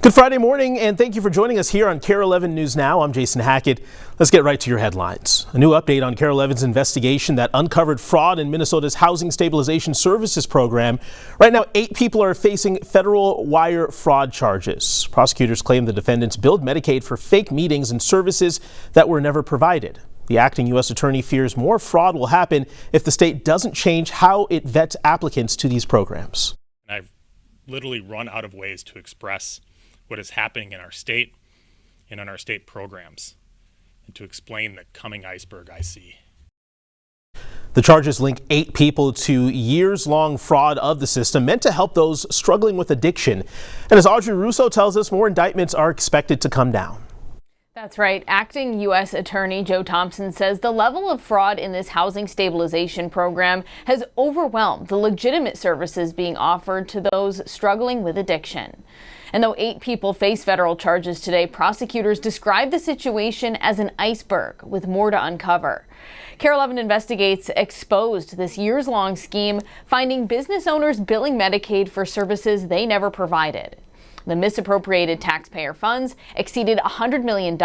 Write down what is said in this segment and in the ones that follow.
Good Friday morning, and thank you for joining us here on KARE 11 News Now. I'm Jason Hackett. Let's get right to your headlines. A new update on KARE 11's investigation that uncovered fraud in Minnesota's Housing Stabilization Services program. Right now, 8 people are facing federal wire fraud charges. Prosecutors claim the defendants billed Medicaid for fake meetings and services that were never provided. The acting U.S. attorney fears more fraud will happen if the state doesn't change how it vets applicants to these programs. I've literally run out of ways to express what is happening in our state and in our state programs, and to explain the coming iceberg I see. The charges link 8 people to years-long fraud of the system meant to help those struggling with addiction. And as Audrey Russo tells us, more indictments are expected to come down. That's right. Acting U.S. Attorney Joe Thompson says the level of fraud in this housing stabilization program has overwhelmed the legitimate services being offered to those struggling with addiction. And though 8 people face federal charges today, prosecutors describe the situation as an iceberg with more to uncover. KARE 11 Investigates exposed this years-long scheme, finding business owners billing Medicaid for services they never provided. The misappropriated taxpayer funds exceeded $100 million,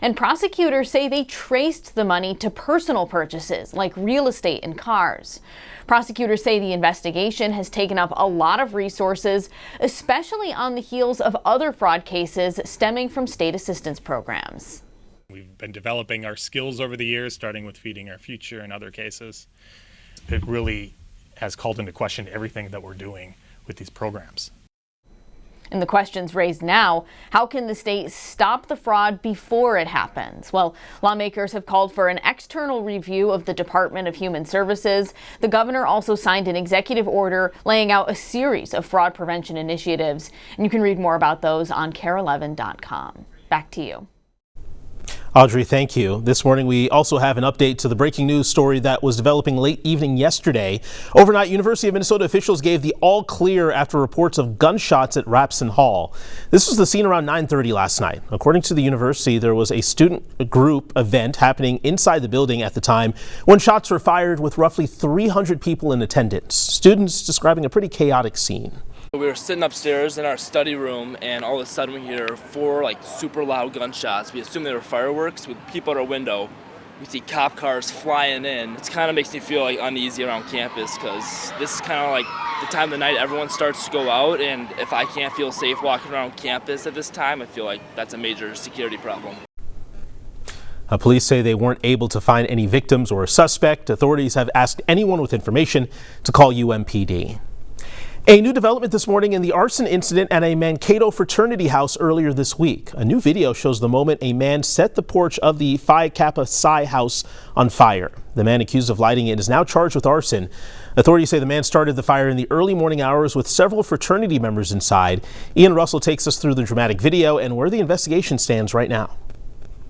and prosecutors say they traced the money to personal purchases like real estate and cars. Prosecutors say the investigation has taken up a lot of resources, especially on the heels of other fraud cases stemming from state assistance programs. We've been developing our skills over the years, starting with Feeding Our Future and other cases. It really has called into question everything that we're doing with these programs. And the questions raised now, how can the state stop the fraud before it happens? Well, lawmakers have called for an external review of the Department of Human Services. The governor also signed an executive order laying out a series of fraud prevention initiatives. And you can read more about those on KARE11.com. Back to you. Audrey, thank you. This morning, we also have an update to the breaking news story that was developing late evening yesterday. Overnight, University of Minnesota officials gave the all clear after reports of gunshots at Rapson Hall. This was the scene around 9:30 last night. According to the university, there was a student group event happening inside the building at the time when shots were fired with roughly 300 people in attendance. Students describing a pretty chaotic scene. We were sitting upstairs in our study room, and all of a sudden we hear 4 super loud gunshots. We assume they were fireworks. With people at our window, we see cop cars flying in. It kind of makes me feel uneasy around campus, because this is kind of the time of the night everyone starts to go out, and if I can't feel safe walking around campus at this time, I feel like that's a major security problem. Police say they weren't able to find any victims or a suspect. Authorities have asked anyone with information to call UMPD. A new development this morning in the arson incident at a Mankato fraternity house earlier this week. A new video shows the moment a man set the porch of the Phi Kappa Psi house on fire. The man accused of lighting it is now charged with arson. Authorities say the man started the fire in the early morning hours with several fraternity members inside. Ian Russell takes us through the dramatic video and where the investigation stands right now.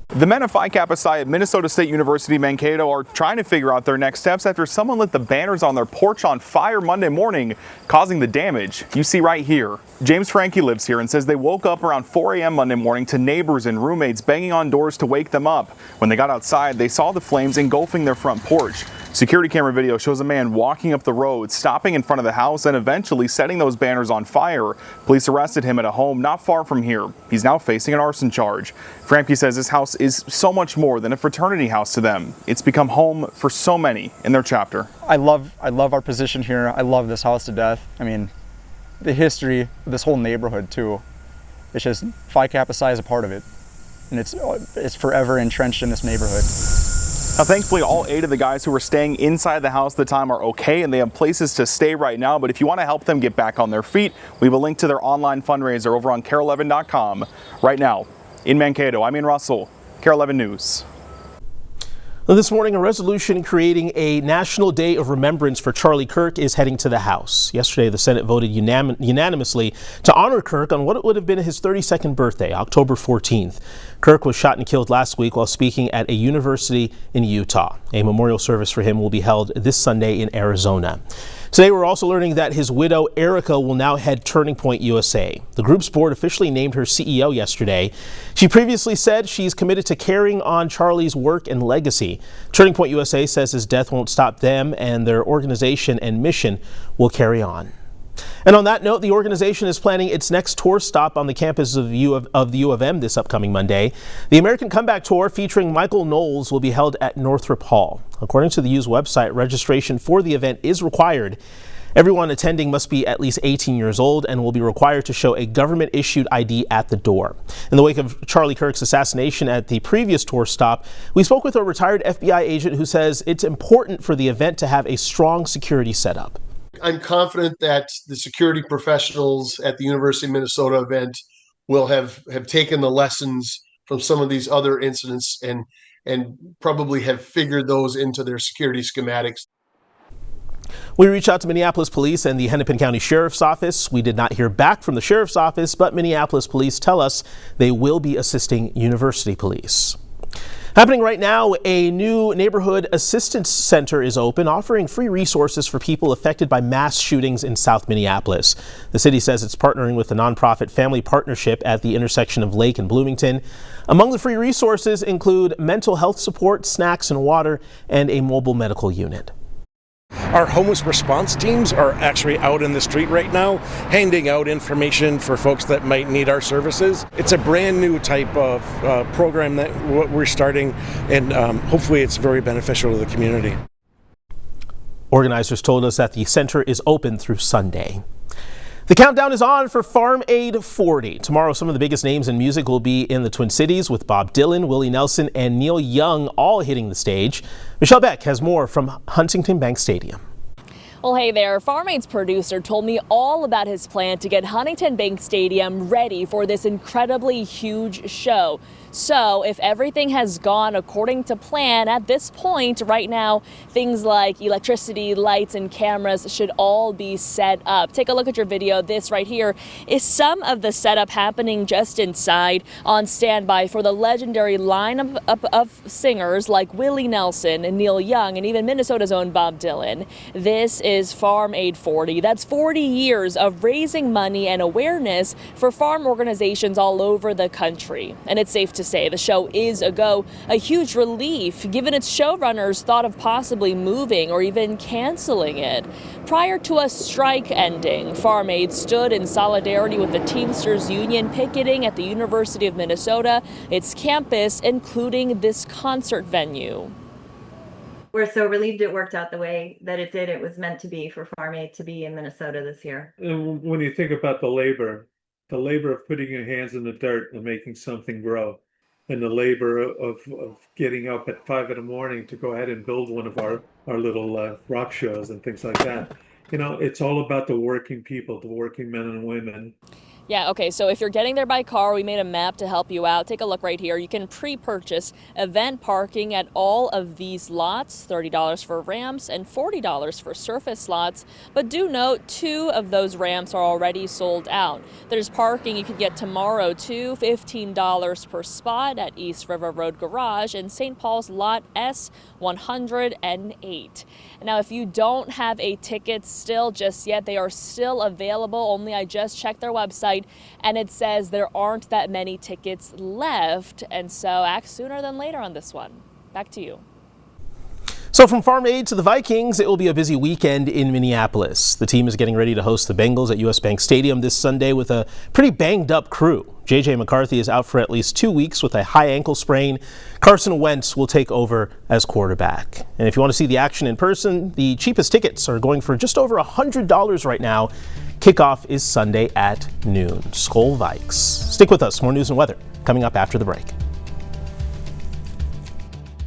The men of Phi Kappa Psi at Minnesota State University Mankato are trying to figure out their next steps after someone lit the banners on their porch on fire Monday morning, causing the damage you see right here. James Frankie lives here and says they woke up around 4 a.m. Monday morning to neighbors and roommates banging on doors to wake them up. When they got outside, they saw the flames engulfing their front porch. Security camera video shows a man walking up the road, stopping in front of the house, and eventually setting those banners on fire. Police arrested him at a home not far from here. He's now facing an arson charge. Frankie says this house is so much more than a fraternity house to them. It's become home for so many in their chapter. I love our position here. I love this house to death. I mean, the history of this whole neighborhood too. It's just Phi Kappa Psi is a part of it, and it's forever entrenched in this neighborhood. Now, thankfully, all 8 of the guys who were staying inside the house at the time are okay, and they have places to stay right now. But if you want to help them get back on their feet, we have a link to their online fundraiser over on KARE11.com. Right now, in Mankato, I'm Ian Russell, KARE 11 News. This morning, a resolution creating a National Day of Remembrance for Charlie Kirk is heading to the House. Yesterday, the Senate voted unanimously to honor Kirk on what would have been his 32nd birthday, October 14th. Kirk was shot and killed last week while speaking at a university in Utah. A memorial service for him will be held this Sunday in Arizona. Today, we're also learning that his widow, Erica, will now head Turning Point USA. The group's board officially named her CEO yesterday. She previously said she's committed to carrying on Charlie's work and legacy. Turning Point USA says his death won't stop them, and their organization and mission will carry on. And on that note, the organization is planning its next tour stop on the campus of the U of M this upcoming Monday. The American Comeback Tour featuring Michael Knowles will be held at Northrop Hall. According to the U's website, registration for the event is required. Everyone attending must be at least 18 years old and will be required to show a government-issued ID at the door. In the wake of Charlie Kirk's assassination at the previous tour stop, we spoke with a retired FBI agent who says it's important for the event to have a strong security setup. I'm confident that the security professionals at the University of Minnesota event will have taken the lessons from some of these other incidents and probably have figured those into their security schematics. We reached out to Minneapolis Police and the Hennepin County Sheriff's Office. We did not hear back from the Sheriff's Office, but Minneapolis Police tell us they will be assisting University Police. Happening right now, a new neighborhood assistance center is open, offering free resources for people affected by mass shootings in South Minneapolis. The city says it's partnering with the nonprofit Family Partnership at the intersection of Lake and Bloomington. Among the free resources include mental health support, snacks and water, and a mobile medical unit. Our homeless response teams are actually out in the street right now, handing out information for folks that might need our services. It's a brand new type of program that we're starting, and hopefully it's very beneficial to the community. Organizers told us that the center is open through Sunday. The countdown is on for Farm Aid 40. Tomorrow, some of the biggest names in music will be in the Twin Cities, with Bob Dylan, Willie Nelson, and Neil Young all hitting the stage. Michelle Beck has more from Huntington Bank Stadium. Well, hey there. Farm Aid's producer told me all about his plan to get Huntington Bank Stadium ready for this incredibly huge show. So if everything has gone according to plan at this point right now, things like electricity, lights, and cameras should all be set up. Take a look at your video. This right here is some of the setup happening just inside, on standby for the legendary lineup of singers like Willie Nelson and Neil Young and even Minnesota's own Bob Dylan. This is Farm Aid 40. That's 40 years of raising money and awareness for farm organizations all over the country. And it's safe to say the show is a huge relief, given its showrunners thought of possibly moving or even canceling it. Prior to a strike ending, Farm Aid stood in solidarity with the Teamsters Union picketing at the University of Minnesota, its campus, including this concert venue. We're so relieved it worked out the way that it did. It was meant to be for Farm Aid to be in Minnesota this year. And when you think about the labor of putting your hands in the dirt and making something grow, and the labor of getting up at 5 a.m. to go ahead and build one of our little rock shows and things like that. You know, it's all about the working people, the working men and women. Yeah, okay, so if you're getting there by car, we made a map to help you out. Take a look right here. You can pre-purchase event parking at all of these lots, $30 for ramps and $40 for surface lots. But do note, 2 of those ramps are already sold out. There's parking you can get tomorrow too, $15 per spot at East River Road Garage and St. Paul's Lot S 108. Now, if you don't have a ticket still just yet, they are still available, only I just checked their website and it says there aren't that many tickets left, and so act sooner than later on this one. Back to you. So from Farm Aid to the Vikings, it will be a busy weekend in Minneapolis. The team is getting ready to host the Bengals at US Bank Stadium this Sunday with a pretty banged up crew. J.J. McCarthy is out for at least 2 weeks with a high ankle sprain. Carson Wentz will take over as quarterback. And if you want to see the action in person, the cheapest tickets are going for just over $100 right now. Kickoff is Sunday at noon. Skol Vikes. Stick with us. More news and weather coming up after the break.